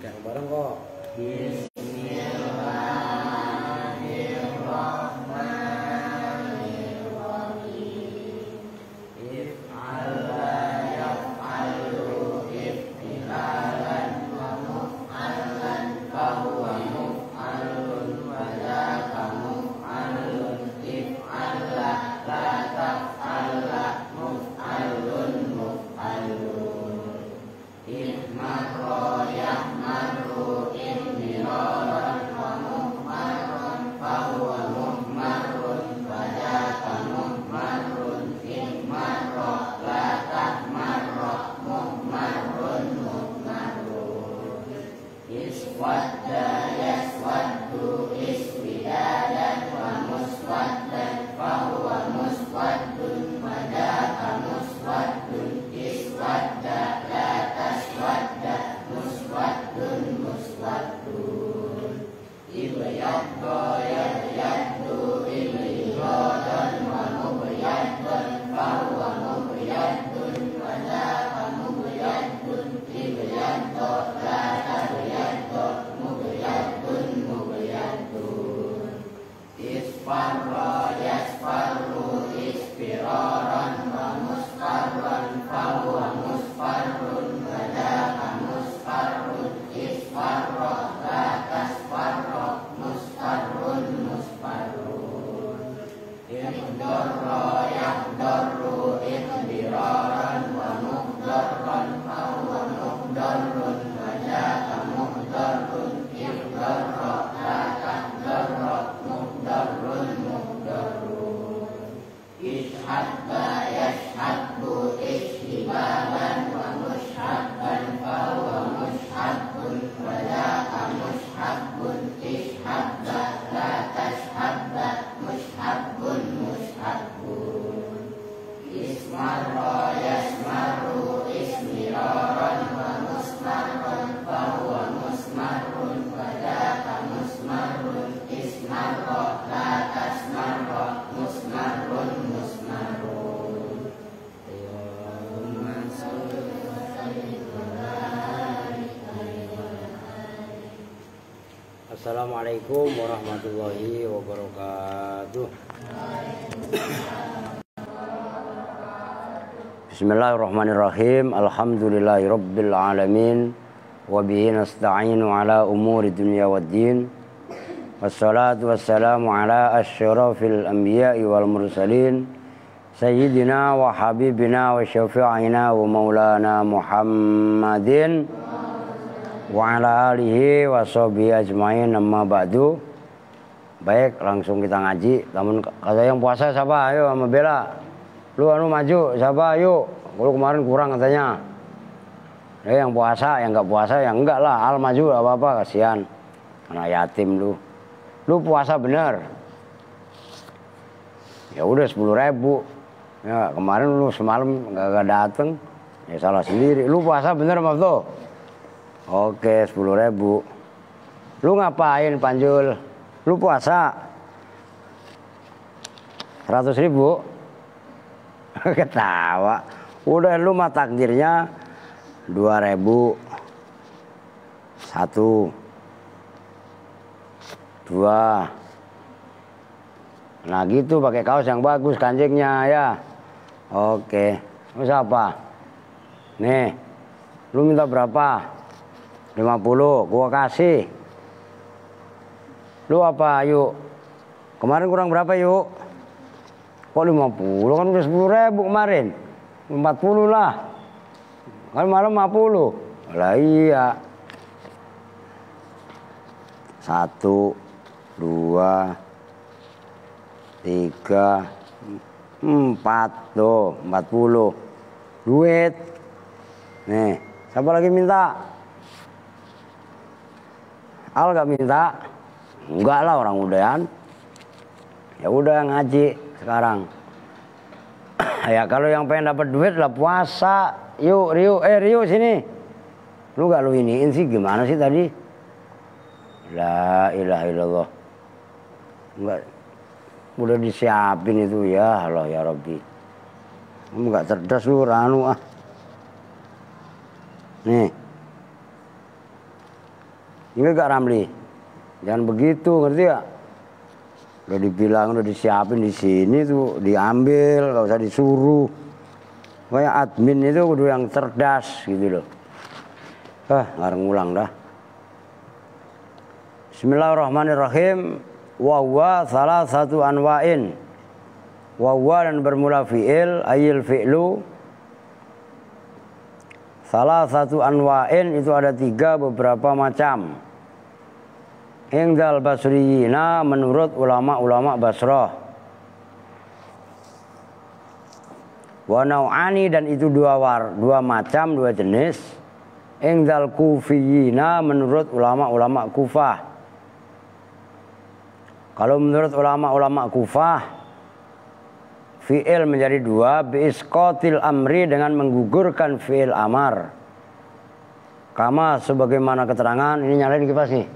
Yang bareng kok. Assalamualaikum warahmatullahi wabarakatuh. Bismillahirrahmanirrahim. Alhamdulillahirabbil alamin wa bihi nasta'inu ala umuri dunya waddin. Wassalatu wassalamu ala asyrafil anbiya'i wal mursalin sayyidina wa habibina wa syafi'ina wa maulana Muhammadin wa ala alihi wa sahbihi ajmain, amma ba'du. Baik, langsung kita ngaji. Namun kata yang puasa siapa? Ayo sama Bella. Lu maju siapa? Ayo. Lu kemarin kurang katanya. Yang puasa, yang enggak puasa ya enggak lah. Al maju enggak apa-apa, kasihan. Anak yatim lu. Lu puasa bener. Ya udah 10.000. Ya, kemarin lu semalam enggak dateng. Ya salah sendiri. Lu puasa bener Mas tuh. Oke, 10.000. Lu ngapain Panjul? Lu puasa 100.000. Ketawa. Udah lu mah takdirnya 2.000. 1 2. Nah gitu, pakai kaos yang bagus kancingnya ya. Oke. Lu siapa? Nih. Lu minta berapa? 50, gua kasih. Lu apa yuk? Kemarin kurang berapa yuk? Kok 50? Kan udah 10.000 kemarin. 40 lah. Kan malam 50. Lah iya. 1 2 3 4 tuh 40. Duit. Nih, siapa lagi minta? Al gak minta? Enggak lah, orang udahan. Ya udah ngaji sekarang. Ya kalau yang pengen dapat duit lah puasa. Yuk Rio, Rio sini. Lu gak lu iniin sih, gimana sih tadi? La ilaha illallah. Enggak. Udah disiapin itu ya Allah ya Rabbi. Kamu gak cerdas lu Ranu ah. Nih. Ingat gak Ramli? Jangan begitu, ngerti gak? Udah dibilang, udah disiapin di sini tuh, diambil, gak usah disuruh. Kayak admin itu kudu yang cerdas gitu loh. Ngarang ulang dah. Bismillahirrahmanirrahim. Wa huwa salah satu anwa'in. Wa huwa dan bermula fi'il, ayil fi'lu. Salah satu anwa'in itu ada 3 beberapa macam. Indal basriyina menurut ulama-ulama Basrah. Wa nau'ani dan itu 2 macam, 2 jenis. Indal kufiyina menurut ulama-ulama Kufah. Kalau menurut ulama-ulama Kufah, fi'il menjadi 2, biisqatil amri dengan menggugurkan fi'il amar. Kama sebagaimana keterangan, ini nyalain kipas nih.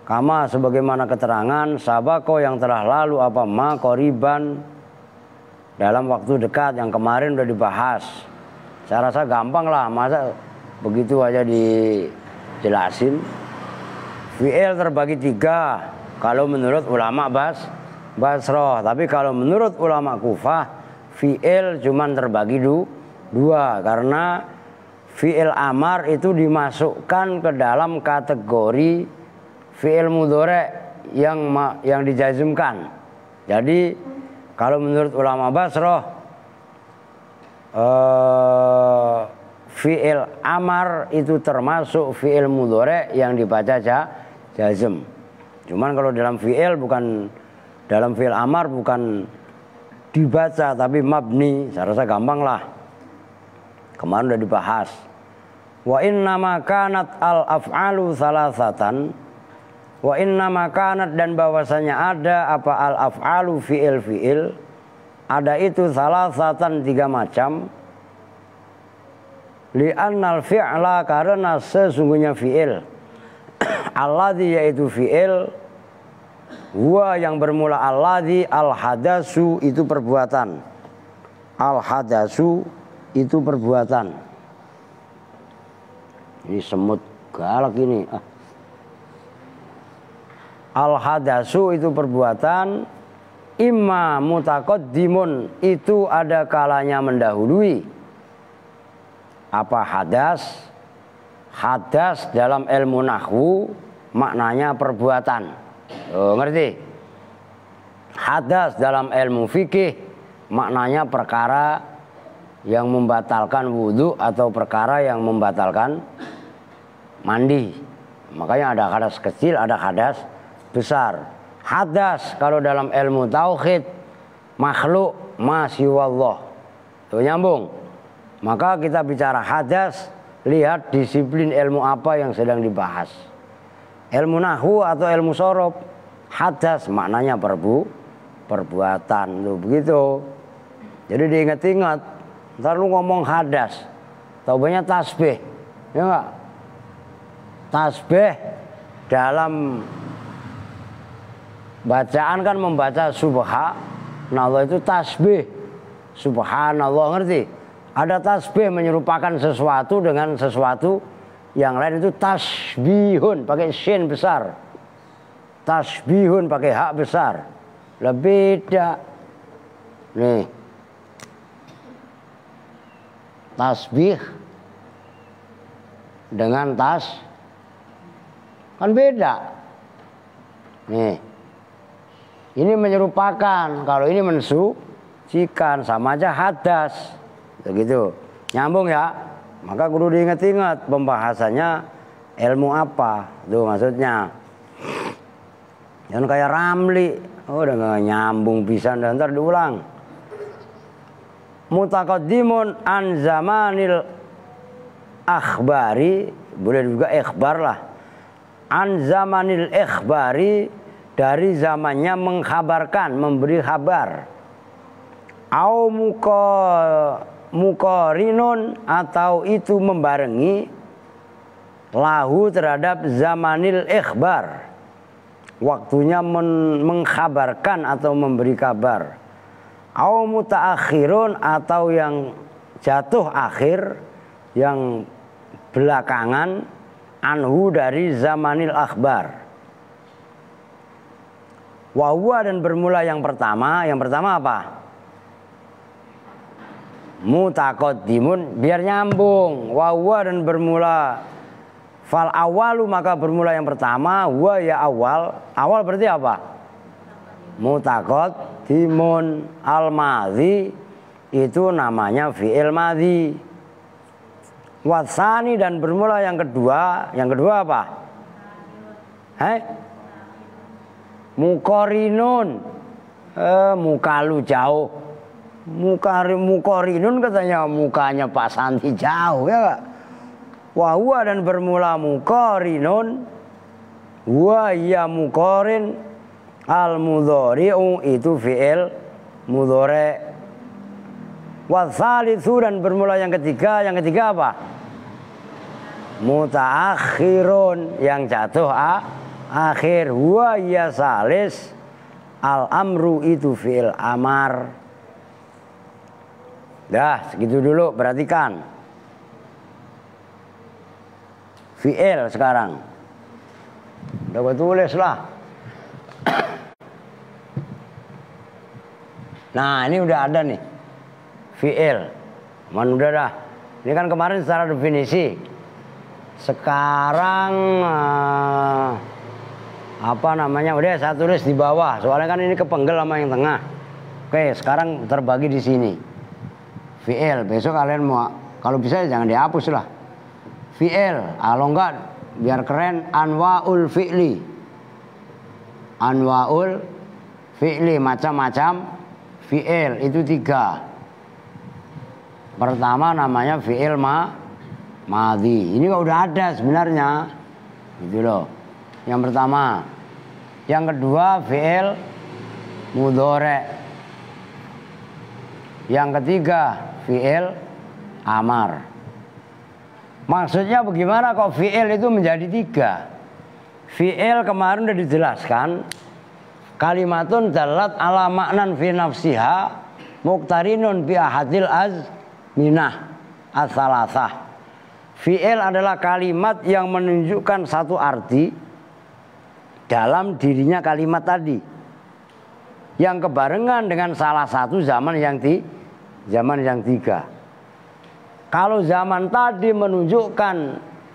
Kama sebagaimana keterangan, sabako yang telah lalu apa ma qoriban dalam waktu dekat yang kemarin udah dibahas. Saya rasa gampang lah, masa begitu aja dijelasin. Fi'il terbagi 3 kalau menurut ulama Basrah, tapi kalau menurut ulama Kufah, fi'il cuman terbagi 2 karena fi'il amar itu dimasukkan ke dalam kategori fi'il mudhari' yang dijazmkan. Jadi kalau menurut ulama Basrah, fi'il amar itu termasuk fi'il mudhari' yang dibaca jazm. Cuman kalau dalam fi'il amar bukan dibaca tapi mabni. Saya rasa gampang lah. Kemarin udah dibahas. Wa innama kanat al-af'alu salasatan. Wa innama kanat dan bahwasanya ada apa al-af'alu fi'il. Ada itu salasatan 3 macam. Li'annal fi'la karena sesungguhnya fi'il. Alladhi yaitu fi'il. Huwa yang bermula alladhi, al-hadasu itu perbuatan. Al-hadasu itu perbuatan. Ini semut galak ini. Al-hadasu itu perbuatan. Imma mutaqaddimun itu ada kalanya mendahului. Apa hadas? Hadas dalam ilmu nahwu maknanya perbuatan. Ngerti? Hadas dalam ilmu fikih maknanya perkara yang membatalkan wudhu atau perkara yang membatalkan mandi. Makanya ada hadas kecil, ada hadas besar. Hadas kalau dalam ilmu tauhid makhluk masyaallah. Tuh nyambung. Maka kita bicara hadas, lihat disiplin ilmu apa yang sedang dibahas. Ilmu nahwu atau ilmu sorof. Hadas maknanya perbuatan. Tuh begitu. Jadi diingat-ingat. Ntar lu ngomong hadas, tau banyak tasbih, ya enggak? Tasbih dalam bacaan kan membaca subhanallah itu tasbih. Subhanallah, ngerti? Ada tasbih menyerupakan sesuatu dengan sesuatu yang lain itu tasbihun pakai shin besar. Tasbihun pakai hak besar. Lebih beda. Nih. Tasbih dengan tas kan beda. Nih. Ini menyerupakan, kalau ini mensucikan, sama aja hadas. Begitu. Nyambung ya? Maka kudu diingat-ingat pembahasannya ilmu apa. Tuh maksudnya. Jangan kayak Ramli. Udah gak nyambung bisa, ntar diulang. Mutaqaddimun an zamanil akhbari, boleh juga ikhbar lah. An zamanil ikhbari, dari zamannya mengkhabarkan, memberi kabar. Au muqarinun atau itu membarengi lahu terhadap zamanil ikhbar. Waktunya mengkhabarkan atau memberi kabar. Au mutaakhirun atau yang jatuh akhir, yang belakangan, anhu dari zamanil akhbar. Wa huwa dan bermula yang pertama apa? Mutaqaddimun, biar nyambung. Wa huwa dan bermula fal awalu, maka bermula yang pertama. Wa ya awal. Awal berarti apa? Mutaqaddimun. Al madhi itu namanya fi'il madhi. Wasani dan bermula yang kedua. Yang kedua apa? Mukorinun. Muka lu jauh. Mukorinun katanya mukanya Pak Santi jauh, ya gak? Wa dan bermula mukorinun. Wa ya mukorin. Al mudhari'u itu fi'il mudhari'. Wasalitsu dan bermula yang ketiga. Yang ketiga apa? Mutaakhirun, yang jatuh akhir. Huwa ya salis. Al amru itu fi'il amar. Dah segitu dulu, perhatikan fi'il sekarang. Udah gue tulis lah. Nah ini udah ada nih fi'il. Man udah dah. Ini kan kemarin secara definisi. Sekarang apa namanya? Udah saya tulis di bawah. Soalnya kan ini kepenggal sama yang tengah. Oke, sekarang terbagi di sini. Fi'il. Besok kalian mau, kalau bisa jangan dihapus lah. Fi'il. Kalau enggak biar keren, anwaul fi'li. Anwaul fi'li, macam-macam fi'il itu 3. Pertama namanya fi'il madhi. Ini udah ada sebenarnya. Gitu loh. Yang pertama. Yang kedua fi'il mudhari'. Yang ketiga fi'il amar. Maksudnya bagaimana kok fi'il itu menjadi 3? Fi'il kemarin udah dijelaskan. Kalimatun dalat ala maknan fi nafsiha muqtarinun bi ahadil azminah as-salasah. Fi'il adalah kalimat yang menunjukkan satu arti dalam dirinya kalimat tadi, yang kebarengan dengan salah satu zaman yang 3. Kalau zaman tadi menunjukkan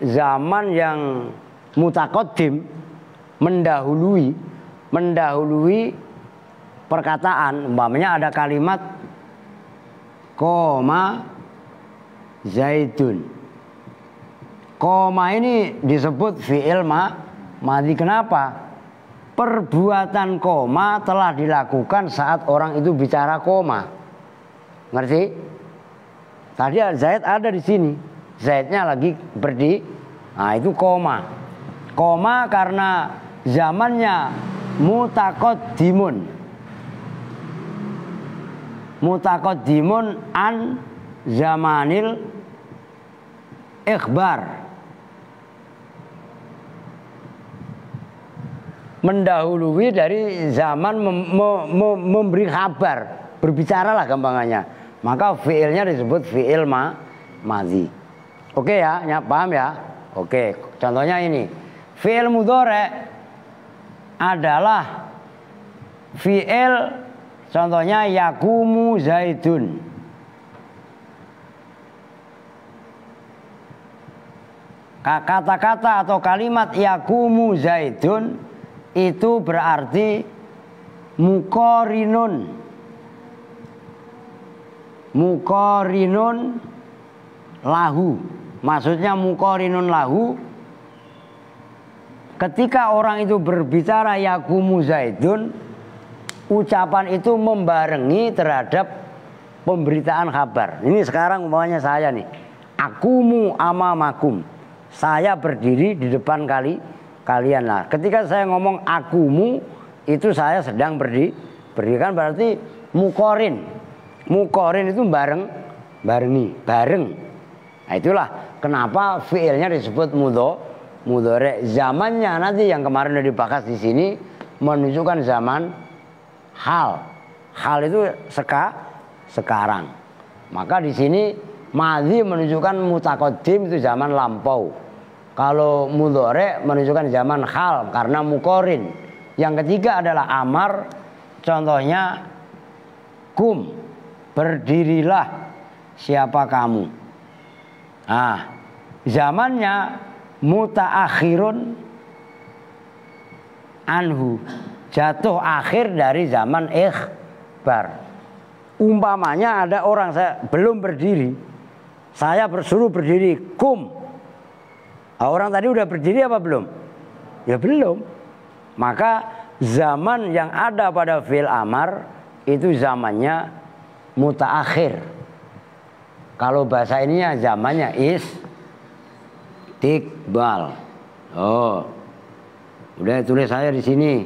zaman yang mutaqaddim, mendahului perkataan. Umpamanya ada kalimat koma zaidun. Koma ini disebut fi'il madhi. Kenapa? Perbuatan koma telah dilakukan saat orang itu bicara koma. Ngerti? Tadi Zaid ada di sini. Zaidnya lagi berdiri. Nah itu koma. Koma karena zamannya mutaqaddimun. Mutaqaddimun an zamanil ikhbar. Mendahului dari zaman memberi kabar, berbicara lah gampangannya. Maka fi'ilnya disebut fi'il madhi. Oke ya, paham ya? Oke, contohnya ini. Fi'il mudhari' adalah fi'il, contohnya yakumu zaidun. Kata-kata atau kalimat yakumu zaidun itu berarti muqarinun lahu. Maksudnya muqarinun lahu, ketika orang itu berbicara yakumu zaidun, ucapan itu membarengi terhadap pemberitaan kabar. Ini sekarang umpamanya saya nih, akumu amamakum, saya berdiri di depan kalian lah. Ketika saya ngomong akumu, itu saya sedang berdiri kan berarti muqarin itu bareng. Nah itulah kenapa fi'ilnya disebut mudhari'. Zamannya nanti yang kemarin sudah dibahas di sini menunjukkan zaman hal itu sekarang. Maka di sini madhi menunjukkan mutaqaddim itu zaman lampau. Kalau mudhari menunjukkan zaman hal karena mukorin. Yang ketiga adalah amar, contohnya kum, berdirilah siapa kamu. Nah, zamannya mutaakhirun anhu, jatuh akhir dari zaman ikhbar. Umpamanya ada orang saya belum berdiri, saya bersuruh berdiri, kum. Orang tadi udah berdiri apa belum? Ya belum. Maka zaman yang ada pada fi'il amar itu zamannya mutaakhir. Kalau bahasa ininya zamannya istiqbal. Oh, udah tulis saya di sini.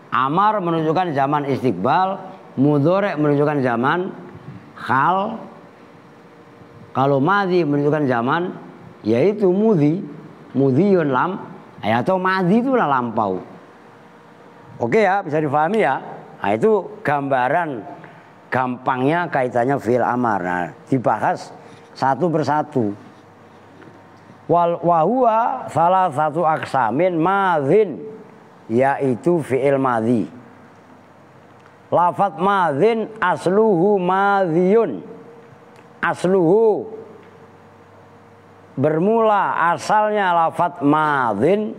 Amar menunjukkan zaman istiqbal, mudhari menunjukkan zaman hal. Kalau madhi menunjukkan zaman yaitu mudhi. Mudhiyun lam, atau madhi itulah lampau. Oke ya, bisa difahami ya. Nah, itu gambaran gampangnya kaitannya fi'il amar. Nah, dibahas satu persatu. Wahuwa salah satu aksamin madhin, yaitu fi'il madhi. Lafat madhin asluhu madhiyun. Asluhu bermula asalnya lafat madhin.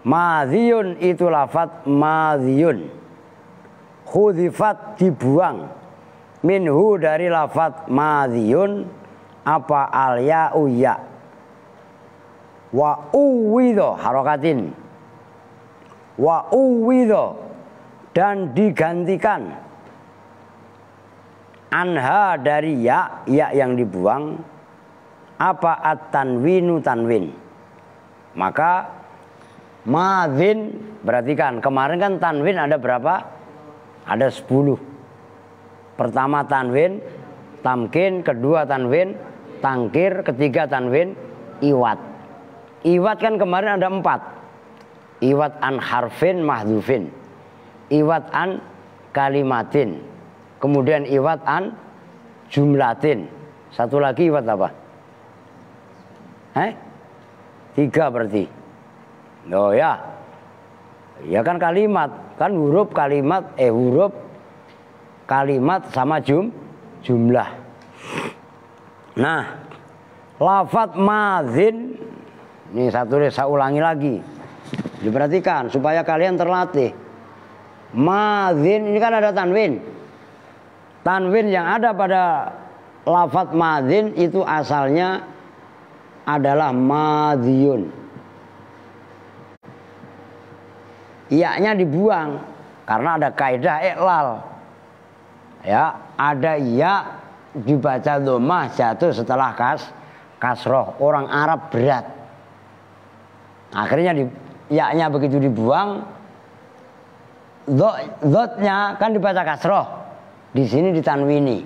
Madhiyun itu lafat madhiyun. Khudifat dibuang. Minhu dari lafat madhiyun apa al-ya'u ya. Wa uwidho harokatin. Wa uwidho dan digantikan. Anha dari ya yang dibuang. Apa at-tanwinu tanwin. Maka madhin, perhatikan kemarin kan tanwin ada berapa? Ada 10. Pertama tanwin tamkin, kedua tanwin tangkir, ketiga tanwin iwat. Iwat kan kemarin ada 4. Iwat an harfin mahdhufin, iwat an kalimatin, kemudian iwat an jumlatin. Satu lagi iwat apa? 3 berarti. Oh ya. Ya kan kalimat, kan huruf kalimat huruf kalimat sama jumlah. Nah, lafat madhin ini saya ulangi lagi. Diperhatikan supaya kalian terlatih. Madhin ini kan ada tanwin. Tanwin yang ada pada lafat madhin itu asalnya adalah madhiyun. Iya-nya dibuang karena ada kaidah iklal. Ya, ada ya dibaca dhammah jatuh setelah kasroh. Orang Arab berat. Akhirnya ya-nya begitu dibuang, dhotnya kan dibaca kasroh. Di sini ditanwini.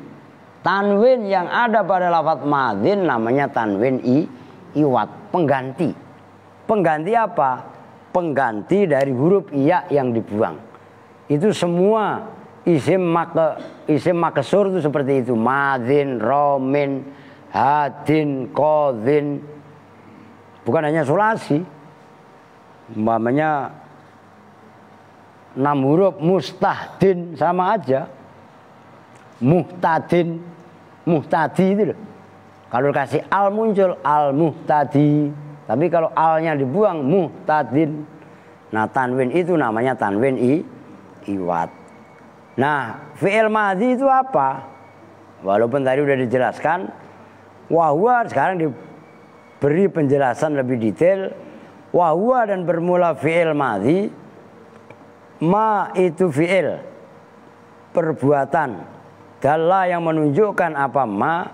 Tanwin yang ada pada lafaz madhin namanya tanwin iwat, pengganti. Pengganti apa? Pengganti dari huruf iya yang dibuang. Itu semua isim makesur itu seperti itu. Madhin, romin, hadin, kodhin. Bukan hanya sulasi. Umpamanya 6 huruf mustahdin sama aja. Muhtadin, muhtadi itu loh. Kalau kasih al muncul al muhtadi. Tapi kalau alnya dibuang muhtadin. Nah, tanwin itu namanya tanwin iwat. Nah, fi'il madhi itu apa? Walaupun tadi udah dijelaskan, wahwa sekarang diberi penjelasan lebih detail. Wahwa dan bermula fi'il madhi. Ma itu fi'il perbuatan. Dalla yang menunjukkan apa ma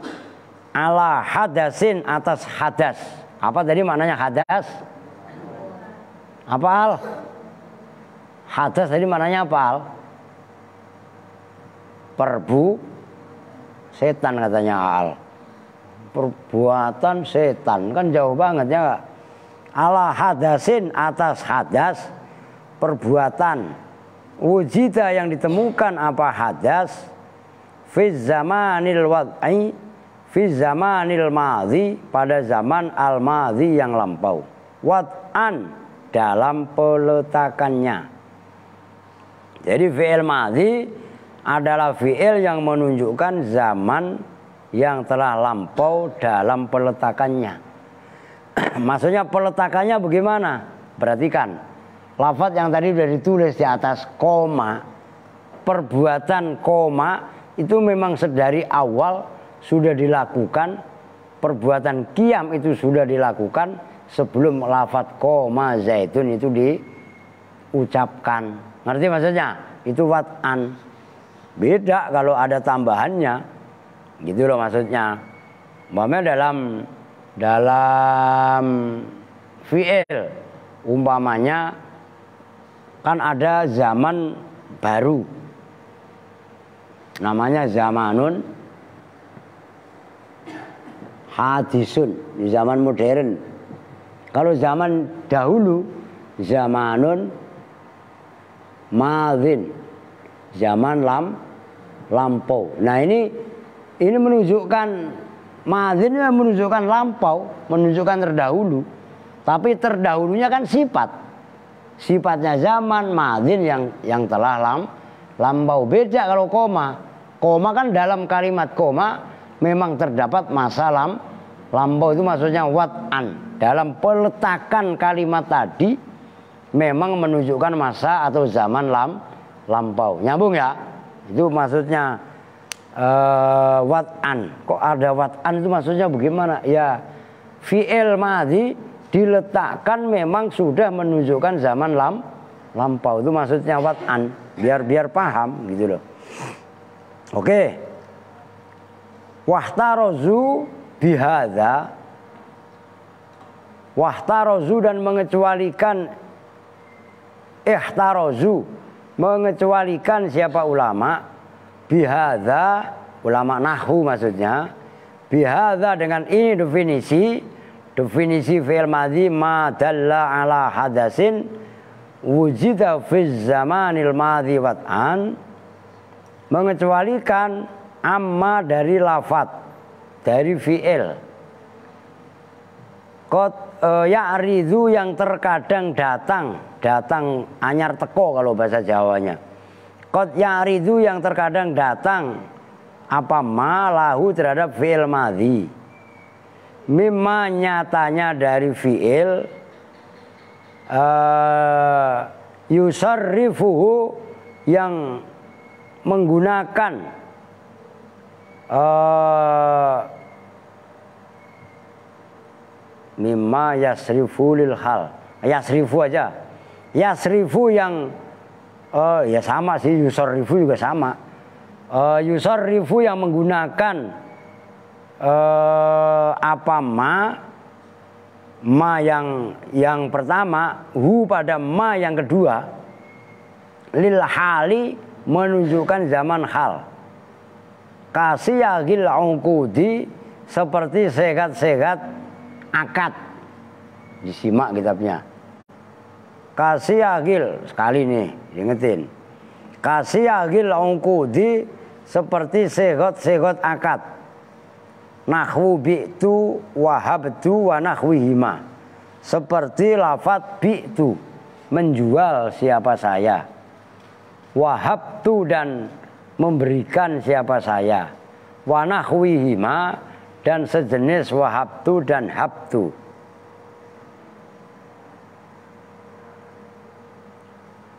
ala hadasin atas hadas. Apa tadi maknanya hadas? Apa al? Hadas tadi maknanya apa al? Setan katanya al. Perbuatan setan kan jauh banget ya gak? Ala hadasin atas hadas perbuatan. Wujida yang ditemukan apa hadas fi zamanil wad'i fi zamanil madhi, pada zaman al madhi yang lampau, wat'an dalam peletakannya. Jadi fi'il madhi adalah fi'il yang menunjukkan zaman yang telah lampau dalam peletakannya. Maksudnya peletakannya bagaimana? Perhatikan, lafaz yang tadi sudah ditulis di atas koma, perbuatan koma itu memang sedari awal sudah dilakukan, perbuatan qiyam itu sudah dilakukan sebelum lafaz koma zaitun itu diucapkan. Ngerti maksudnya? Itu wat'an. Beda kalau ada tambahannya, gitu loh maksudnya. Umpamanya dalam fi'il, umpamanya kan ada zaman baru, namanya zamanun hadisun, di zaman modern. Kalau zaman dahulu zamanun madhin, zaman lampau. Nah ini menunjukkan madhin, menunjukkan lampau, menunjukkan terdahulu. Tapi terdahulunya kan sifatnya zaman, madhin yang telah lampau. Beda kalau koma. Koma kan dalam kalimat koma memang terdapat masa lampau, itu maksudnya wat'an. Dalam peletakan kalimat tadi memang menunjukkan masa atau zaman lampau. Nyambung ya? Itu maksudnya wat'an. Kok ada wat'an itu maksudnya bagaimana? Ya fi'il madhi diletakkan memang sudah menunjukkan zaman lampau. Itu maksudnya wat'an. Biar paham gitu loh. Oke. Wahtarozu bihadza. Wahtarozu dan mengecualikan, ihtarozu mengecualikan siapa ulama, bihadza ulama nahwu maksudnya, bihadza dengan ini definisi fi'il madhi ma dalla ala hadasin wujida fi zamanil madhi wat'an, mengecualikan amma dari lafat, dari fi'il. Qad ya'ridhu yang terkadang datang anyar teko kalau bahasa Jawanya. Qad ya'ridhu yang terkadang datang apa ma lahu terhadap fi'il madhi, mimma nyatanya dari fi'il yusarrifuhu yang menggunakan mimma yasrifu lil hal, yasrifu aja, yasrifu yang ya sama sih, yusarrifu juga sama. Yusarrifu yang menggunakan apa ma yang pertama, hu pada ma yang kedua, lil hali menunjukkan zaman hal, kasiyagil ungkudi seperti segat-segat akad. Disimak kitabnya. Kasiyagil, sekali nih diingetin, kasiyagil ungkudi seperti segot-segot akad. Nahwu bi'tu wahabtu wa nahwihima, seperti lafat bi'tu menjual siapa saya, wahabtu dan memberikan siapa saya, wa nahwihima dan sejenis wahabtu dan habtu.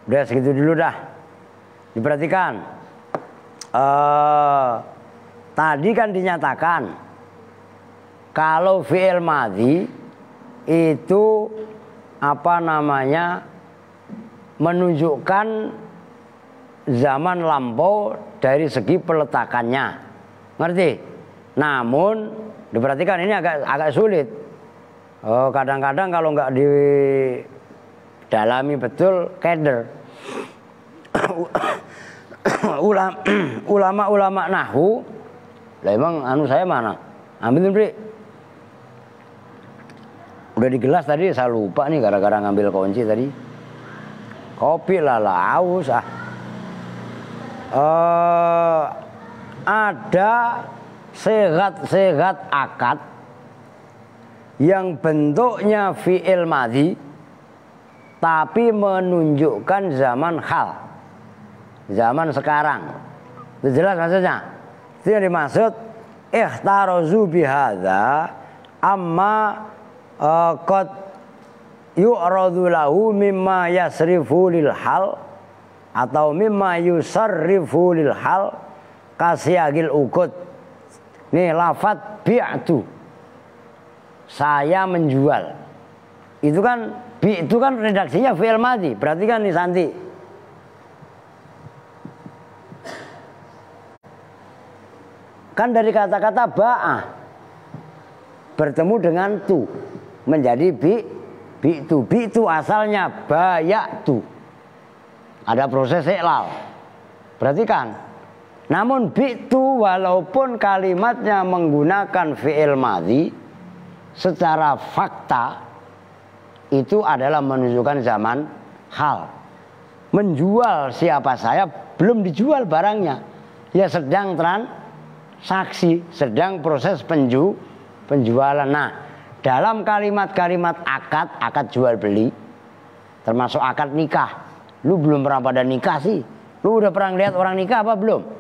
Udah segitu dulu dah. Diperhatikan. Tadi kan dinyatakan kalau fi'il madhi itu apa namanya, menunjukkan zaman lampau dari segi peletakannya. Ngerti? Namun diperhatikan ini agak sulit. Kadang-kadang kalau nggak didalami betul keder. Ulama-ulama nahwu, lah emang anu saya mana? Ambilin Bri. Udah di gelas tadi, saya lupa nih gara-gara ngambil kunci tadi. Kopi lah haus ah. Ada segat akad yang bentuknya fi'il madhi tapi menunjukkan zaman hal, zaman sekarang. Itu jelas maksudnya. Itu yang dimaksud ikhtarazu bihadza amma qad yu'radu lahu mimma yasrifu lil hal atau mimma yusarrifu lil hal kasyagil ukut. Nih lafadz bi'tu, saya menjual. Itu kan itu kan redaksinya fi'il madhi. Berarti kan nih Santi, kan dari kata-kata ba'ah bertemu dengan tu menjadi bi'tu. Bi'tu asalnya baya'tu. Ada proses iqlal. Berarti kan. Namun bi'tu walaupun kalimatnya menggunakan fi'il madhi, secara fakta itu adalah menunjukkan zaman hal. Menjual siapa saya, belum dijual barangnya. Ya sedang transaksi, sedang proses penjualan. Nah, dalam kalimat-kalimat akad jual beli, termasuk akad nikah. Lu belum pernah pada nikah sih. Lu udah pernah lihat orang nikah apa belum?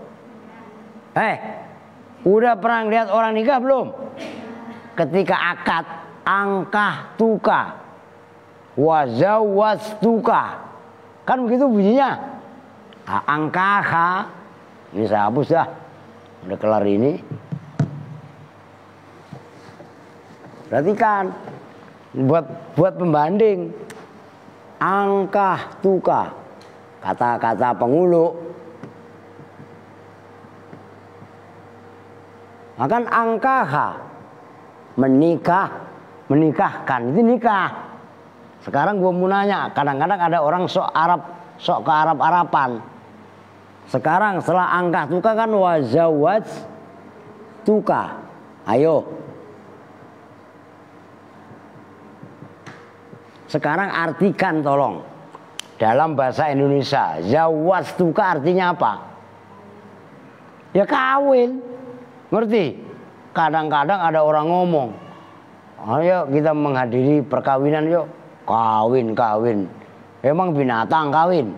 Udah pernah lihat orang nikah belum? Ketika akad angkah tuka wazawaz tuka, kan begitu bunyinya. Angkaha, ini saya hapus dah, udah kelar ini. Perhatikan, buat pembanding. Angkah tuka, kata-kata pengulu. Akan angkaha, menikahkan, itu nikah. Sekarang gue mau nanya, kadang-kadang ada orang sok ke Arab-Arapan. Sekarang setelah angkah tuka kan wazawaj tuka. Ayo. Sekarang artikan tolong. Dalam bahasa Indonesia, zawaj tuka artinya apa? Ya kawin. Ngerti? Kadang-kadang ada orang ngomong, ayo kita menghadiri perkawinan yuk. Kawin. Emang binatang kawin.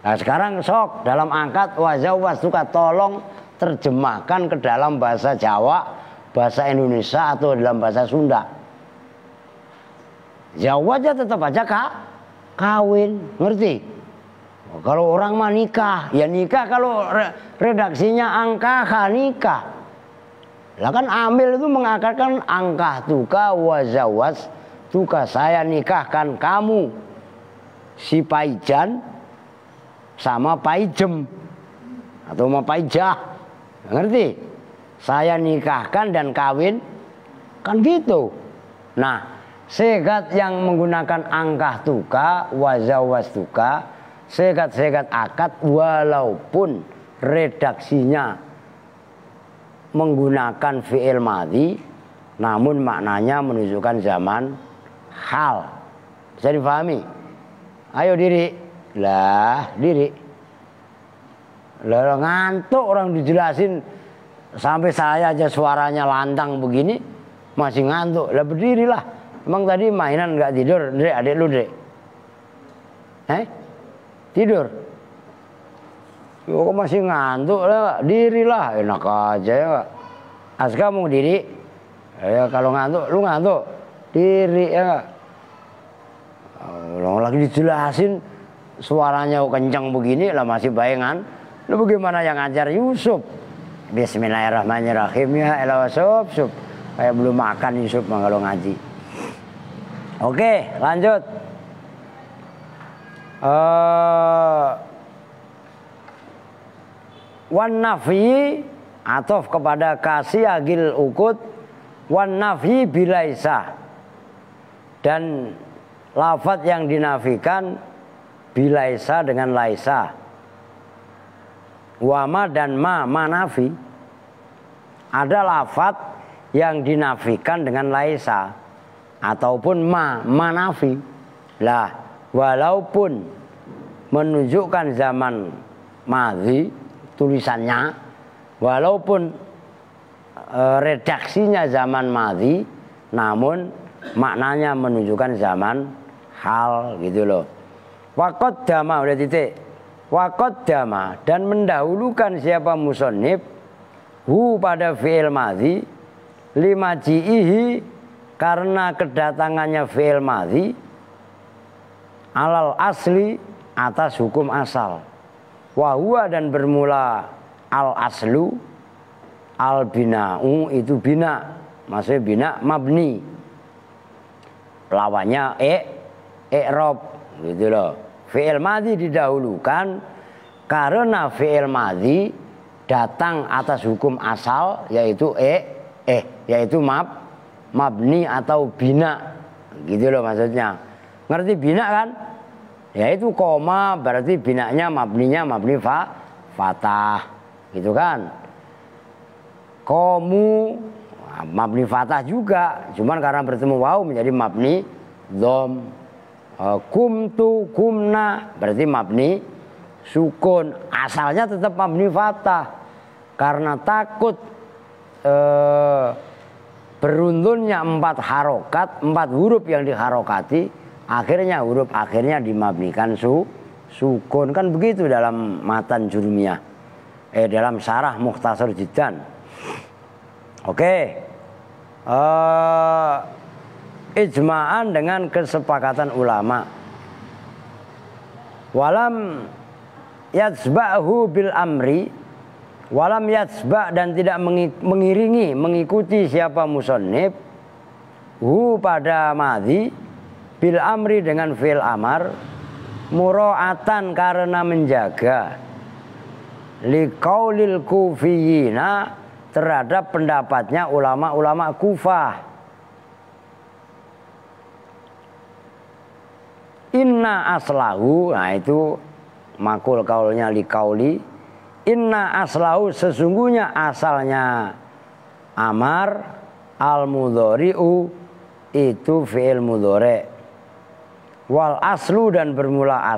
Nah sekarang sok dalam angkat wazawaj tuka, tolong terjemahkan ke dalam bahasa Jawa, bahasa Indonesia atau dalam bahasa Sunda. Jawa aja tetap aja kawin, ngerti? Kalau orang mah nikah, ya nikah. Kalau redaksinya angkah nikah. Lah kan amil itu mengakatkan angkah tuka wazawaj tuka, saya nikahkan kamu si Paijan sama Paijem atau sama Paijah, ngerti? Saya nikahkan dan kawin, kan gitu. Nah, segat yang menggunakan angkah tuka wazawaj tuka, segat akad walaupun redaksinya menggunakan fi'il madhi, namun maknanya menunjukkan zaman hal. Bisa difahami? Ayo diri. Lah ngantuk orang dijelasin. Sampai saya aja suaranya lantang begini masih ngantuk. Lah berdirilah. Emang tadi mainan gak tidur, Dre, adik lu, Dre? Tidur? Yo, kok masih ngantuk lah, dirilah, enak aja ya Kak. Aska mau diri, ya kalau ngantuk, lu ngantuk, diri ya Kak. Lagi dijelasin, suaranya kencang begini lah masih bayangan. Lu bagaimana yang ngajar Yusuf? Bismillahirrahmanirrahim ya elah sup. Kayak belum makan Yusuf mah kalau ngaji. Oke, lanjut. Wan nafi atof kepada kasyagil ukut, wan nafi bilaisa, dan lafadz yang dinafikan bilaisa dengan laisa. Wama dan ma nafi, ada lafadz yang dinafikan dengan laisa ataupun ma nafi. Lah walaupun menunjukkan zaman madhi tulisannya, walaupun redaksinya zaman madhi, namun maknanya menunjukkan zaman hal gitu loh. Waqaddama, udah titik. Waqaddama, dan mendahulukan siapa musannif hu pada fi'il madhi limaji'ihi, karena kedatangannya fi'il madhi alal asli, atas hukum asal. Wahua, dan bermula al aslu, al bina'u itu bina, maksudnya bina mabni, lawannya i'rab gitu loh. Fi'il madhi didahulukan karena fi'il madhi datang atas hukum asal, yaitu yaitu mabni atau bina gitu loh maksudnya. Ngerti bina kan? Yaitu koma, berarti binanya mabninya mabni fatah gitu kan. Komu mabni fatah juga, cuman karena bertemu waw menjadi mabni dhom. Kumtu kumna berarti mabni sukun, asalnya tetap mabni fatah. Karena takut beruntunnya 4 harokat, 4 huruf yang diharokati, akhirnya huruf akhirnya dimabnikan sukun. Kan begitu dalam matan Jurmiyah, dalam syarah Mukhtasar Jiddan. Oke. Ijma'an, dengan kesepakatan ulama. Walam yatsba'hu bil amri, walam yatsba', dan tidak mengiringi, mengikuti siapa musannif hu pada madhi bil amri dengan fi'il amar, mura'atan, karena menjaga liqaulil kufiyina, terhadap pendapatnya ulama-ulama Kufah. Inna aslahu, nah itu makul kaulnya liqauli. Inna aslahu, sesungguhnya asalnya amar, al mudhari'u itu fi'il mudhari'. Wal aslu, dan bermula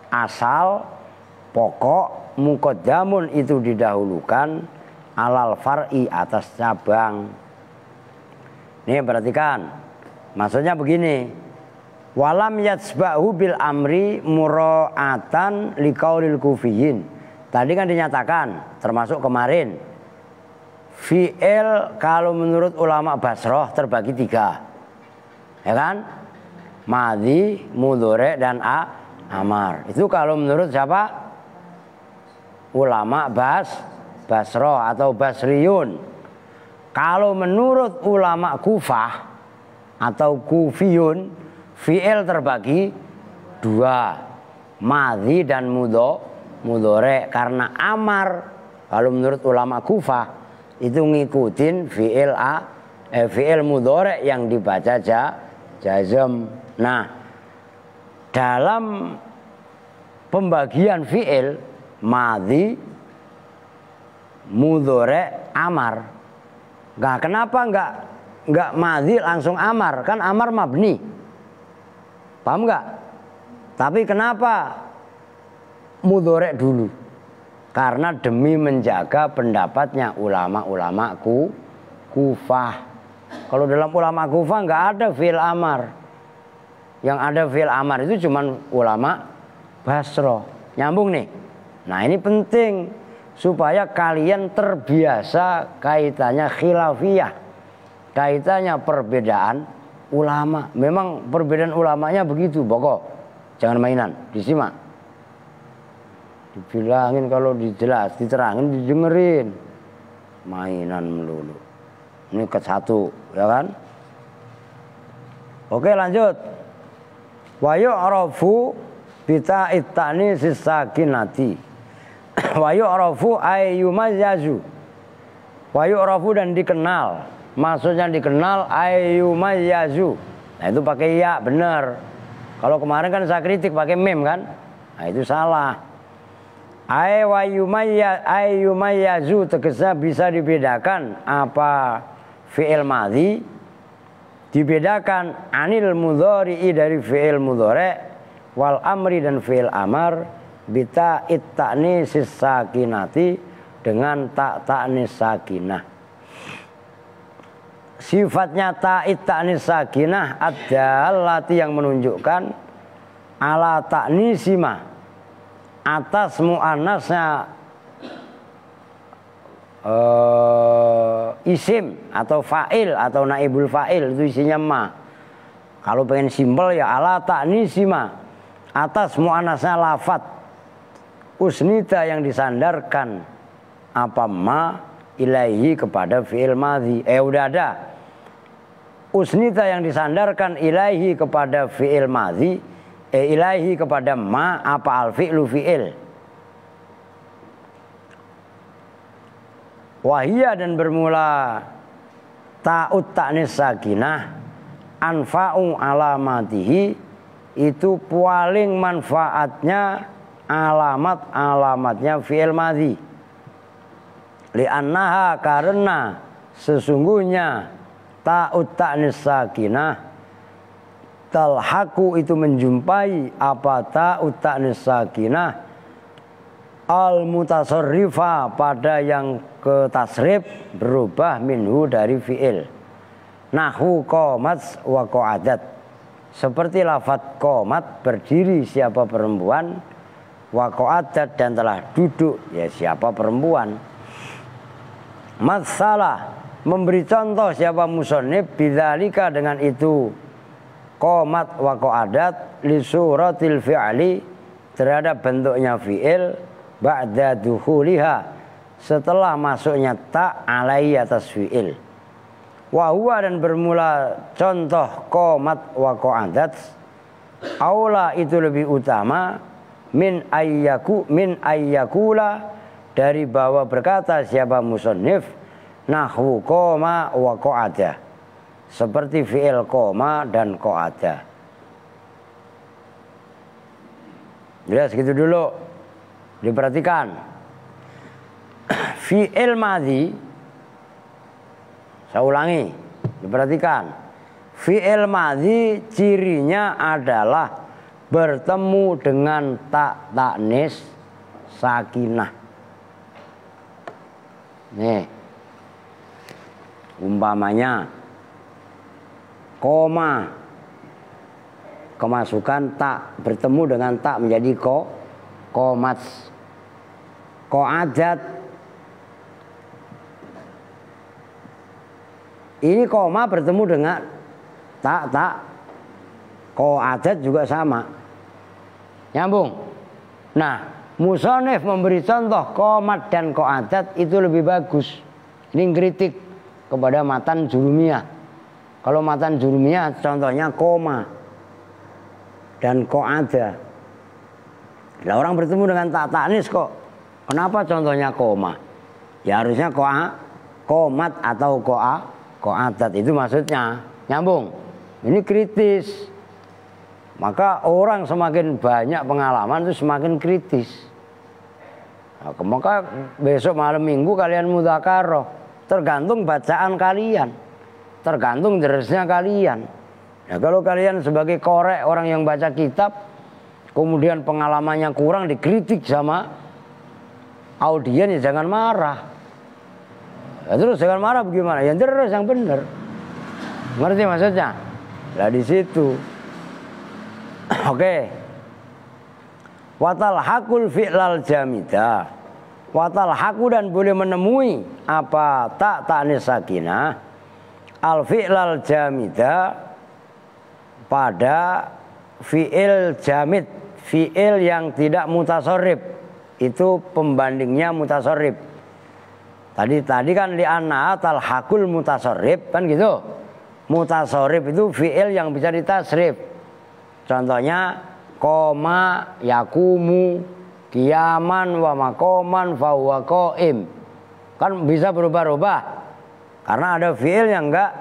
asal pokok, muqaddamun itu didahulukan, alal far'i atas cabang. Nih perhatikan, maksudnya begini. Walam yatsba'hu bil amri mura'atan liqaulil kufiyin. Tadi kan dinyatakan, termasuk kemarin, fi'il kalau menurut ulama Basroh terbagi 3, ya kan? Madhi, mudhari', dan amar. Itu kalau menurut siapa? Ulama Basroh atau Basriyun. Kalau menurut ulama Kufah atau Kufiyun, fi'il terbagi 2, madhi dan mudhari'. Karena amar kalau menurut ulama Kufah itu ngikutin fi'il mudhari' yang dibaca jazm. Nah, dalam pembagian fi'il madhi, mudhari', amar, kenapa enggak madhi langsung amar? Kan amar mabni, paham enggak? Tapi kenapa mudhari' dulu? Karena demi menjaga pendapatnya ulama-ulama Kufah. Kalau dalam ulama Kufah enggak ada fi'il amar. Yang ada fi'il amar itu cuman ulama Basroh. Nyambung nih. Nah, ini penting supaya kalian terbiasa kaitannya khilafiyah, kaitannya perbedaan ulama. Memang perbedaan ulamanya begitu, pokok jangan mainan, disimak. Dibilangin kalau dijelas, diterangin, didengerin, mainan melulu. Ini ke 1, ya kan? Oke, lanjut. Wa yu'rafu bita ittani sisakinati. Wa yu'rafu ayyumayyazu. Wa yu'rafu, dan dikenal. Maksudnya dikenal ayyumayyazu. Nah, itu pakai ya, benar. Kalau kemarin kan saya kritik pakai mem kan? Nah, itu salah. Ayyumayyazu tegasnya bisa dibedakan apa fi'il madhi, dibedakan anil mudhari'i dari fi'il mudhari', wal amri dan fi'il amar, bita itta'ni sisakinati dengan tak ta'nis sakinah. sifatnya ta'id ta'nis sakinah ad-dallati yang menunjukkan ala ta'nisima atas muannasnya isim atau fa'il atau naibul fa'il, itu isinya ma. Kalau pengen simpel ya ala ta'nisima atas muannasnya lafat usnida yang disandarkan apa ma ilaihi kepada fi'il madhi. Udah ada usnida yang disandarkan ilaihi kepada fi'il madhi, ilaihi kepada ma apa al fi'lu fi'il. Wahia dan bermula ta'ud ta'nis sakinah anfa'u alamatihi, itu paling manfaatnya alamatnya fi'il madhi. Li'annaha karena sesungguhnya ta'ud ta'nis sakinah talhaku itu menjumpai apa ta'ud ta'nis sakinah al mutasarrifa pada yang ke tasrif berubah minhu dari fi'il. Nahu qomat wa qa'adat, seperti lafadz qomat berdiri siapa perempuan, wa qa'adat dan telah duduk ya siapa perempuan. Matsalah memberi contoh siapa musannif bidzalika dengan itu qomat wa qa'adat li suratil fi'li terhadap bentuknya fi'il ba'da dukhuliha setelah masuknya ta alai atas fi'il. Wa huwa dan bermula contoh qomat wa qa'adat aula itu lebih utama min ayyakula dari bahwa berkata siapa musannif nahwu qoma wa qa'ada seperti fi'il qoma dan qa'ada. Jelas gitu dulu, diperhatikan. Fi'il madhi, saya ulangi, diperhatikan. Fi'il madhi cirinya adalah bertemu dengan ta ta'nis sakinah. Nih, umpamanya koma kemasukan tak bertemu dengan tak menjadi qomat. Qa'adat ini koma bertemu dengan tak. Qa'adat juga sama, nyambung. Nah, musannif memberi contoh qomat dan qa'adat itu lebih bagus. Ini kritik kepada matan jurumiyah. Kalau matan jurumiyah contohnya koma dan qa'ada. Lah orang bertemu dengan tak ta'nis kok. Kenapa contohnya koma? Ya harusnya qomat atau qa'adat, itu maksudnya. Nyambung. Ini kritis. Maka orang semakin banyak pengalaman itu semakin kritis. Nah, maka besok malam minggu kalian mudzakarah. Tergantung bacaan kalian, tergantung deresnya kalian. Ya, kalau kalian sebagai korek orang yang baca kitab, kemudian pengalamannya kurang dikritik sama audien, ya jangan marah. Ya, terus jangan marah bagaimana? Ya terus yang benar. Ngerti maksudnya? Lah di situ. Oke. Watal hakul fi'lal jamida. Watal haku dan boleh menemui apa tak ta'nis sakinah al fi'lal jamida pada fi'il jamid, fi'il yang tidak mutasarrif. Itu pembandingnya mutasarrif. Tadi kan li'anna tal hakul mutasarrif kan gitu. Mutasarrif itu fi'il yang bisa ditasrif. Contohnya koma yakumu kiaman wa makoman fahuwa qaim. Kan bisa berubah-ubah karena ada fi'il yang enggak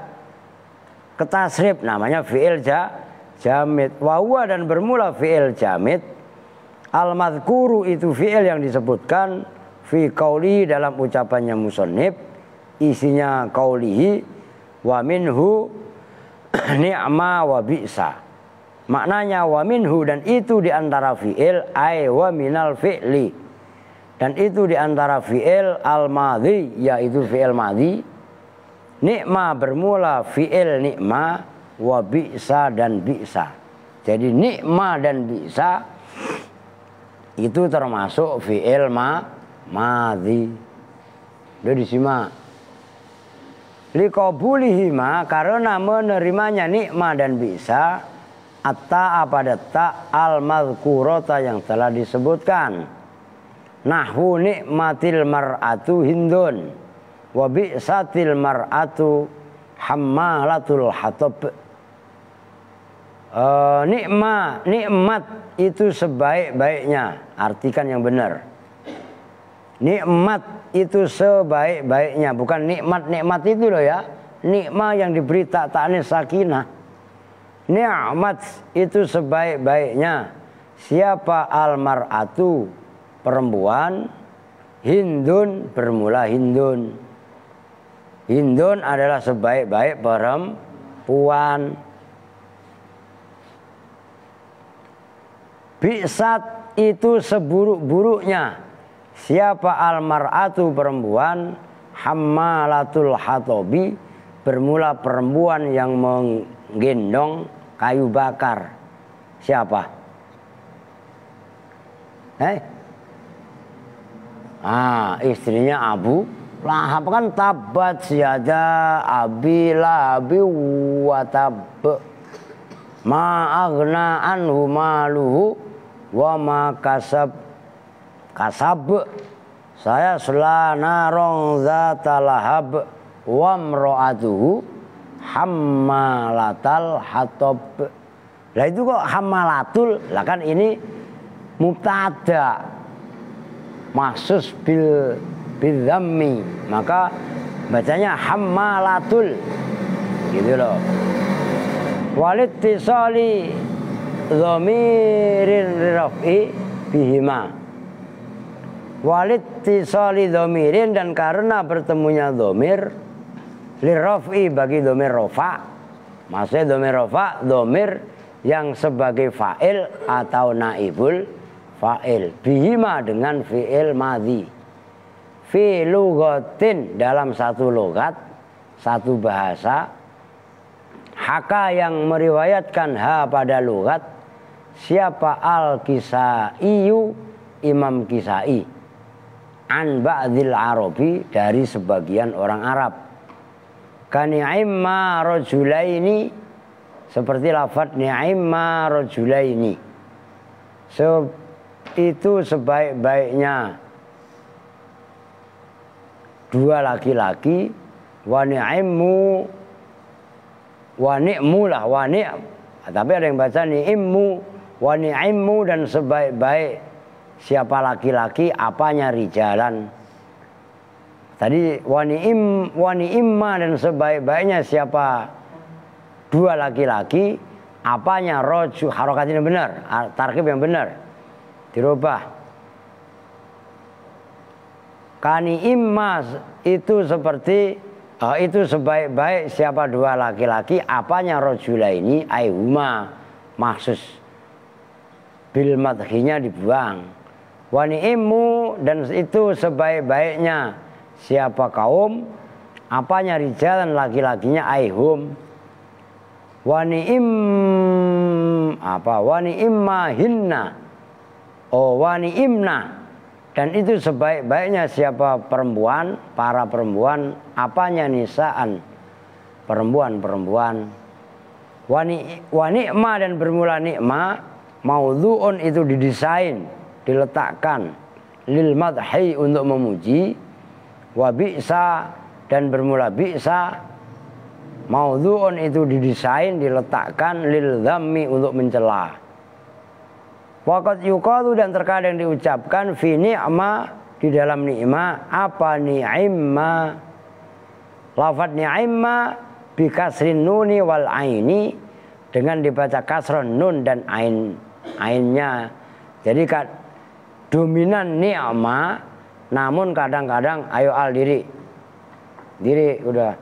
ketasrif, namanya fi'il jamid. Wa huwa dan bermula fi'il jamid al-madhkuru itu fi'il yang disebutkan fi qaulihi dalam ucapannya musannif, isinya qaulihi wa minhu ni'ma wa bi'sa. Maknanya wa minhu dan itu diantara fi'il ay wa minal fi'li, dan itu diantara fi'il al-madhi yaitu fi'il madhi Nikma bermula fi'il nikma wa bi'sa dan bi'sa. Jadi nikma dan bi'sa itu termasuk fi'il madhi. Udah disimak. Liqabulihima, karena menerimanya nikma dan bi'sa atta pada ta al-madhkurata yang telah disebutkan. Nahwu nikmatil mar'atu Hindun wa bi'satil mar'atu hammalatul hatab. Nikmat itu sebaik-baiknya, artikan yang benar. Nikmat itu sebaik-baiknya, bukan nikmat itu loh ya. Nikmat yang diberi ta'nis sakinah. Nikmat itu sebaik-baiknya. Siapa al-mar'atu, perempuan, Hindun bermula Hindun. Hindun adalah sebaik-baik perempuan. Bi'sat itu seburuk-buruknya. Siapa al-mar'atu, perempuan, hammalatul hatobi, bermula perempuan yang menggendong kayu bakar. Siapa? Istrinya Abu Lahab, kan tabat siada abi lahabi wa tab ma aghna anhu maluhu wa ma kasab. Saya selana rong zata lahab wa mro'atuhu hammalatal hatab. Lah itu kok hammalatul, lah kan ini mubtada maksus bil dhammi, maka bacanya hammalatul gitu loh. Walittisali dhamirin raf'i bihima. Walittisali dhamirin, dan karena bertemunya dhamir liraf'i bagi dhamir rafa. Maksudnya dhamir rafa, dhamir yang sebagai fa'il atau naibul fa'il. Bihima dengan fi'il madhi. Fi lughatin, dalam satu logat, satu bahasa. Haka yang meriwayatkan ha pada logat. Siapa al-Kisaiyu, Imam Kisai. An ba'dil Arabi, dari sebagian orang Arab. Kani'imma rajulaini, seperti lafadz ni'imma rajulaini. Itu sebaik-baiknya dua laki-laki. Wa ni'immu, wa ni'mu lah, wa ni'm. Tapi ada yang baca ni'immu, wa ni'immu, dan sebaik-baik siapa laki-laki, apanya rijalan. Tadi wa ni'imma, dan sebaik-baiknya siapa dua laki-laki, apanya roju. Harokat ini benar, tarkib yang benar, dirubah. Kani immas itu seperti itu sebaik-baik siapa dua laki-laki, apanya rojula ini aihuma, maksus bil madhinya dibuang. Wani imu, dan itu sebaik-baiknya siapa kaum, apanya rijalan laki-lakinya aihum. Wani imma hinna, wani imna, dan itu sebaik-baiknya siapa perempuan, para perempuan, apanya nisaan, perempuan-perempuan. Wa ni'ma, dan bermula ni'ma, maudhu'un itu didesain, diletakkan, lil madhi untuk memuji. Wa bi'sa, dan bermula bi'sa, maudhu'un itu didesain, diletakkan, lil dhammi untuk mencela. Waqad yuqalu, dan terkadang diucapkan fi ni'ma, di dalam ni'ma, apa ni'imma. Lafadz ni'imma bi kasrin nuni wal aini, dengan dibaca kasron nun dan ainnya. Jadi dominan ni'ma, namun kadang-kadang ayo al diri udah.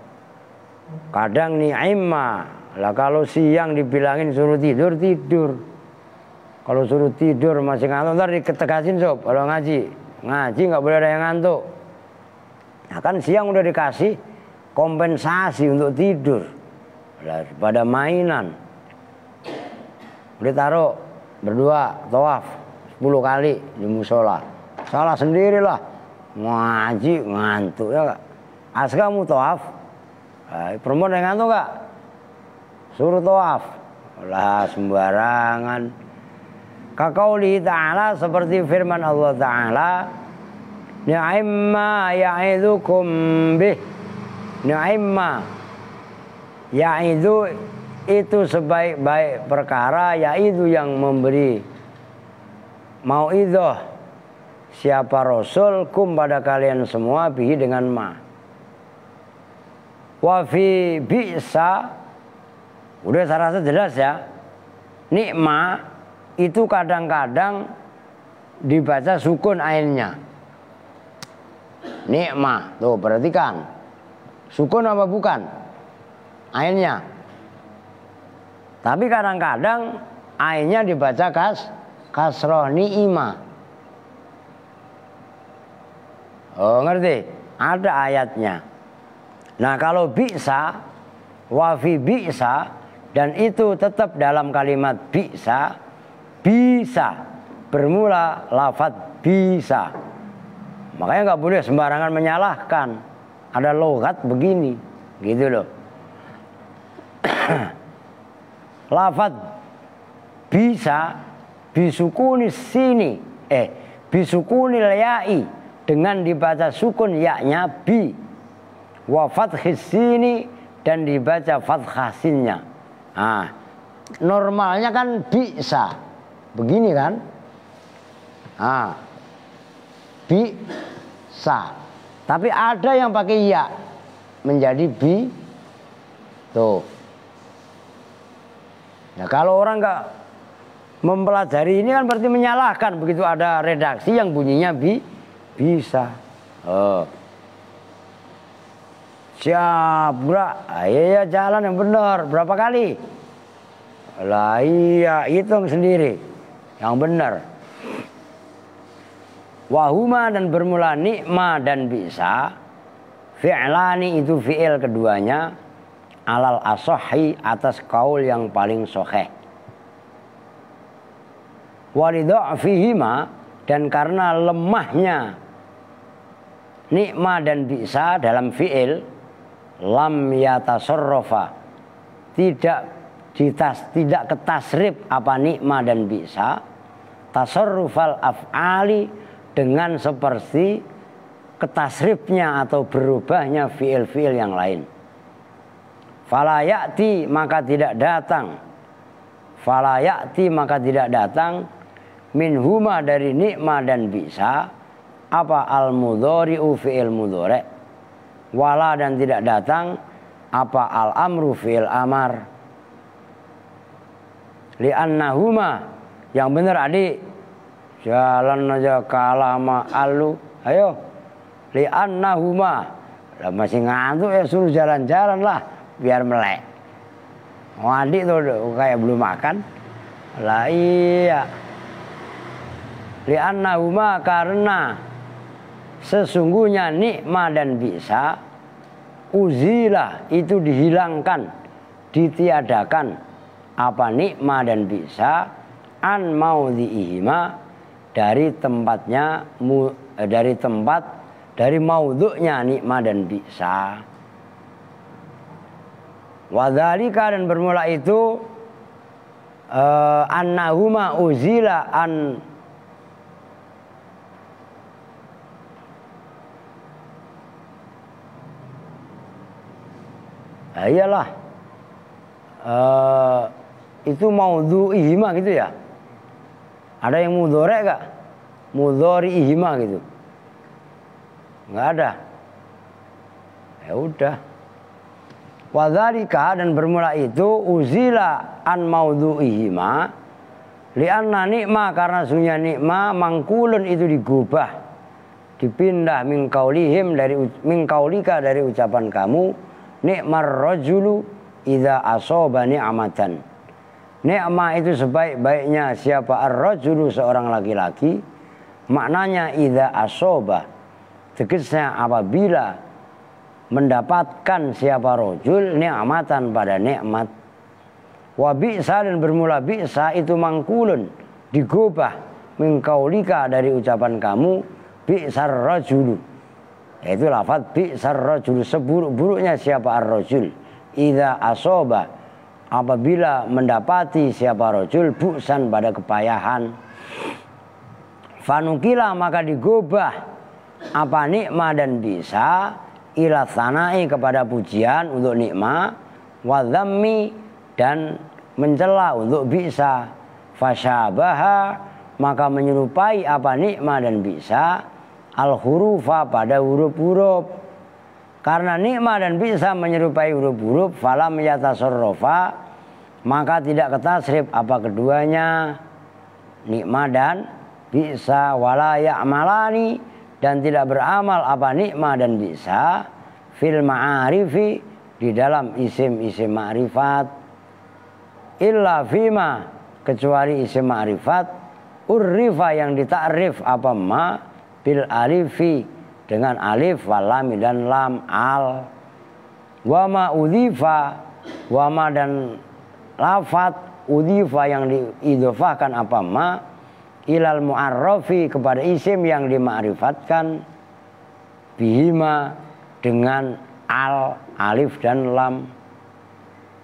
Kadang ni'imma. Lah kalau siang dibilangin suruh tidur. Kalau suruh tidur masih ngantuk, ntar diketegasin sob. Kalau ngaji nggak boleh ada yang ngantuk. Nah kan siang udah dikasih kompensasi untuk tidur. Pada mainan. Udah taruh berdua tawaf 10 kali di musola. Salah sendirilah. Ngaji ngantuk ya Kak. Kamu tawaf. Perempuan yang ngantuk Kak. Suruh tawaf. Lah sembarangan. Kaqaulihi ta'ala, seperti firman Allah Ta'ala, ni'imma ya'idzukum bih. Ni'imma ya'idu itu sebaik-baik perkara, yaitu yang memberi mauidhah siapa Rasul kum pada kalian semua bihi dengan ma. Wa fi bi'sa, udah saya rasa jelas ya. Nikma itu kadang-kadang dibaca sukun ainnya. Nikma, tuh perhatikan. Sukun apa bukan? Ainnya. Tapi kadang-kadang ainnya dibaca kasroh ni'ima. Oh ngerti? Ada ayatnya. Nah kalau bi'sa, wafi bi'sa, dan itu tetap dalam kalimat bi'sa, bisa bermula lafadz bisa. Makanya nggak boleh sembarangan menyalahkan. Ada logat begini, gitu loh. Lafadz bisa bisukuni sini, bisukuni ya'i, dengan dibaca sukun yaknya bi, wa fathis sini, dan dibaca fathah sinnya. Nah, normalnya kan bisa. Begini kan? Bisa. Tapi ada yang pakai ya menjadi bi. Tuh. Nah kalau orang nggak mempelajari ini kan berarti menyalahkan. Begitu ada redaksi yang bunyinya bisa. Siap bro, ya jalan yang benar. Berapa kali? Lah iya, hitung sendiri yang benar. Wahuma, dan bermula nikma dan bisa, fi'lani itu fi'il keduanya, alal asohi, atas kaul yang paling soheh. Walidha'fihima, dan karena lemahnya nikma dan bisa dalam fi'il, lam yatasarrafa, tidak ketasrif apa nikma dan bisa, tasarrufal af'ali, dengan seperti ketasrifnya atau berubahnya fi'il-fi'il yang lain. Fala ya'ti, maka tidak datang. Fala ya'ti, maka tidak datang minhuma, dari nikma dan bisa, apa al-mudhari'u fi'il mudhari', wala, dan tidak datang apa al-amru fi'il amar. Li'annahuma, yang benar adik, jalan aja kalah sama alu, ayo. Li'annahuma, lah masih ngantuk ya, suruh jalan-jalan lah biar melek. Oh adik tuh kayak belum makan. Lah iya. Li'annahuma, karena sesungguhnya nikma dan bisa, uzilah, itu dihilangkan, ditiadakan apa nikma dan bisa, an maudhi'ihima, dari tempatnya, dari maudhu'nya nikma dan bisa. Wadzalika, dan bermula itu annahuma uzila an iyalah itu maudhu'ihima gitu ya. Ada yang mudhari gak? Mudhari'ihima gitu. Nggak ada. Ya udah. Wadzalika, dan bermula itu uzila an maudhu'ihima, li'anna nikma, karena sungguhnya nikma, mangkulun, itu digubah, dipindah, min qaulihim, dari min qaulika, dari ucapan kamu, nikmar rajulu idza asaba ni'matan. Nikmah itu sebaik-baiknya siapa ar-rajulu, seorang laki-laki. Maknanya idza asaba, tegasnya apabila mendapatkan siapa rajul ni'matan pada nikmat. Wa bi'sa dan bermula bi'sa itu mangkulun digubah mingkaulika dari ucapan kamu bi'sar rajulu. Yaitu lafaz bi'sar rajulu seburuk-buruknya siapa ar-rajul. Idza asoba apabila mendapati siapa rajul bu'san pada kepayahan. Fanukila maka digubah apa nikmah dan bisa ila sanai kepada pujian untuk nikmah wa dhammi dan mencela untuk bisa. Fasyabaha maka menyerupai apa nikmah dan bisa al hurufa pada huruf-huruf. Karena nikmah dan bisa menyerupai huruf-huruf falam yatasarrafa maka tidak ketasrif apa keduanya nikmah dan bisa wala ya'malani dan tidak beramal apa nikmah dan bisa fil ma'arifi di dalam isim-isim ma'rifat illa fima kecuali isim ma'rifat urrifa yang ditakrif apa ma bil alifi dengan alif walami dan lam al wama udhifa wama dan lafat udhifa yang diidhofahkan apa ma ilal mu'arrafi kepada isim yang dima'rifatkan bihima dengan al alif dan lam.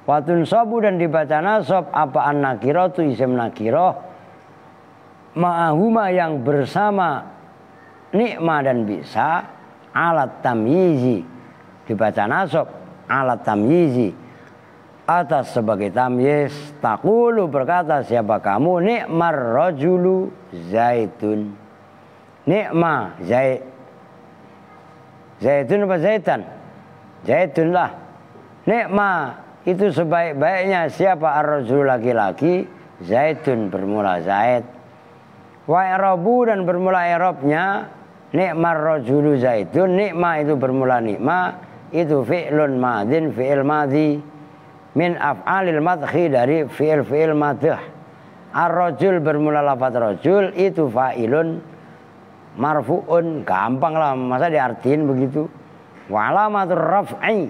Watun sobu dan dibaca nasab apa an nakiro tu isim nakiro ma'ahuma yang bersama nikmah dan bisa alat tamyizi dibaca nasab alat tamyizi atas sebagai tamyiz taqulu berkata siapa kamu nikmar rajulu zaitun nikmah zaitun apa zaitan zaitun lah nikmah itu sebaik-baiknya siapa ar-rajul laki-laki zaitun bermula zaid wa i'rabu dan bermula i'rabnya nikmar rajulu zaitun nikmah itu bermula nikmah itu fi'lun madin fi'il madhi min af'alil madhi dari fi'il madh ar-rajul bermula lafaz rajul itu fa'ilun marfu'un gampang lah masa diartiin begitu wa alamatur raf'i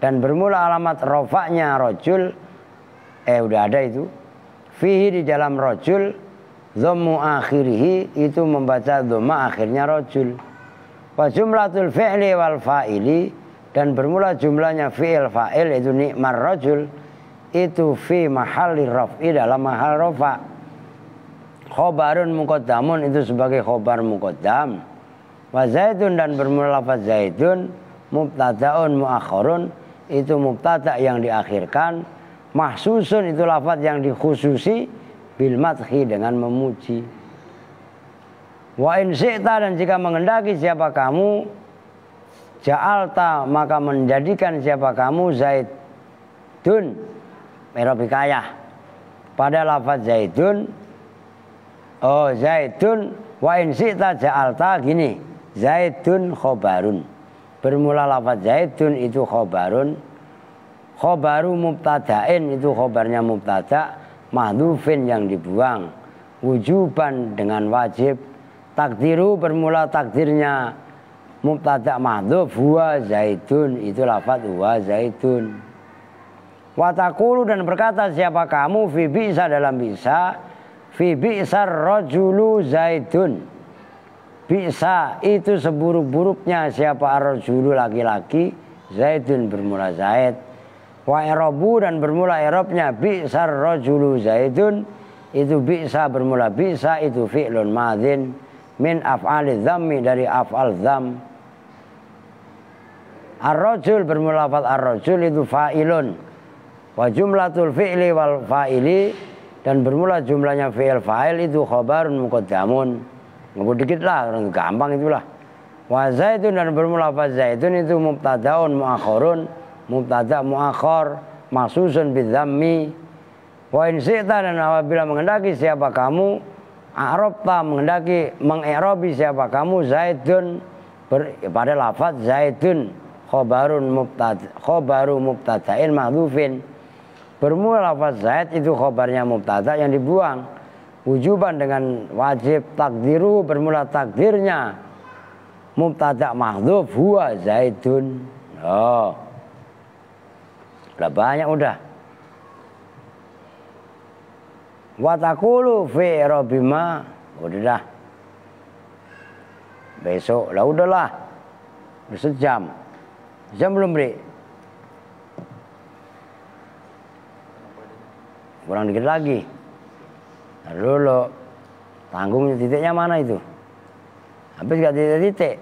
dan bermula alamat rofaknya rojul udah ada itu fihi di dalam rojul dhammu akhirihi itu membaca dhamma akhirnya rojul wa jumlatul fi'li wal fa'ili dan bermula jumlahnya fi'il fa'il itu nikmar rojul itu fi mahalli raf'i dalam mahal rofa khobarun muqaddamun itu sebagai khobar muqaddam wa zaidun dan bermula lafaz zaidun mubtada'un muakhirun itu mubtada yang diakhirkan mahsusun itu lafaz yang dikhususi bil madhi dengan memuji wa in syi'ta dan jika mengendaki siapa kamu ja'alta maka menjadikan siapa kamu zaidun merobikayah pada lafaz zaidun zaidun wa in syi'ta ja'alta gini zaidun khobarun bermula lafaz zaidun itu khobarun khobaru mubtada'in itu khobarnya mubtada mahdhufin yang dibuang wujuban dengan wajib takdiru bermula takdirnya mubtada mahdhuf huwa zaidun itu lafaz huwa zaidun wa taqulu dan berkata siapa kamu fi bisa dalam bisa fi bi'sar rajulu zaidun bisa itu seburuk-buruknya siapa ar-rajulu laki-laki zaidun bermula zaid wa i'rabu dan bermula i'rabnya bi'sar rajulu zaidun itu bisa bermula bisa itu fi'lun madhin min af'alidz dhammi dari af'al dham ar-rajul bermula lafaz ar-rajul itu fa'ilun wa jumlatul fi'li wal fa'ili dan bermula jumlahnya fi'il fa'il itu khabarun muqaddamun ngebut dikit lah, gampang itulah. Wa zaitun dan bermula lafaz zaitun itu mubtadaun muakhirun, mubtada muakhir, maksusun bidzammi. Wa in syi'ta dan apabila mengendaki siapa kamu, a'rabta mengendaki mengi'rabi siapa kamu zaitun pada lafaz zaitun khobaru mubtada'in mahdhufin. Bermula lafaz zaid itu khobarnya mubtada yang dibuang. Wujuban dengan wajib takdiru bermula takdirnya mubtada mahdhuf huwa zaidun Oh, udah banyak udah. Watakulu fi robima, udah dah. Besok lah udahlah, udah sejam belum beri. Kurang dikit lagi. Nah, dulu tanggung titiknya mana itu? Habis gak titik-titik.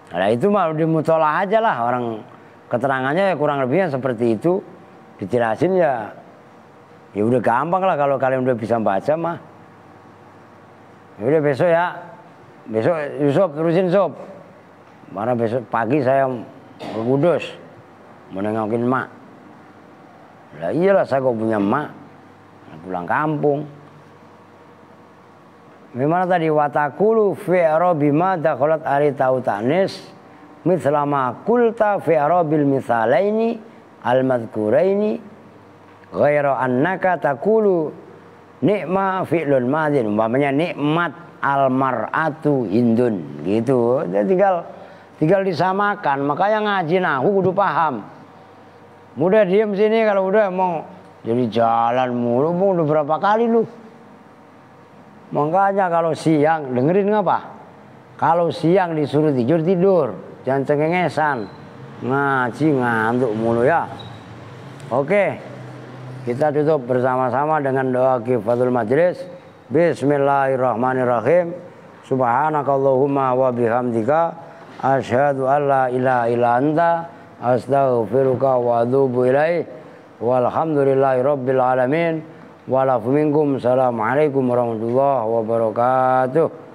Nah itu mah dimutolaah aja lah, orang keterangannya ya kurang lebihnya seperti itu. Dijelasin ya udah gampang lah kalau kalian udah bisa baca mah. Ya udah besok ya. Besok Yusuf terusin Sob. Mana besok pagi saya ke Kudus mau nengokin mak. Lah iyalah saya kok punya mak. Pulang kampung. Gimana tadi watakulu fi arabima dakhalat ari tau tanis mithlama qulta fi arabil misalaini al-madhkuraini ghairu annaka taqulu nikma fi'lun madin, umpamanya nikmat al-mar'atu hindun gitu. Dia tinggal disamakan. Makanya ngaji nahu kudu paham. Mudah diem sini kalau udah mau jadi jalan mulu, mau udah berapa kali lu. Makanya kalau siang dengerin ngapa? Kalau siang disuruh tidur, jangan cengengesan. Ngaji ngantuk mulu ya. Oke. Kita tutup bersama-sama dengan doa kifatul majlis. Bismillahirrahmanirrahim. Subhanakallahumma wa bihamdika asyhadu an la ilaha illa anta astaghfiruka wa atubu ilaik. Walhamdulillahirabbil alamin. Walafu minkum. Assalamualaikum warahmatullahi wabarakatuh.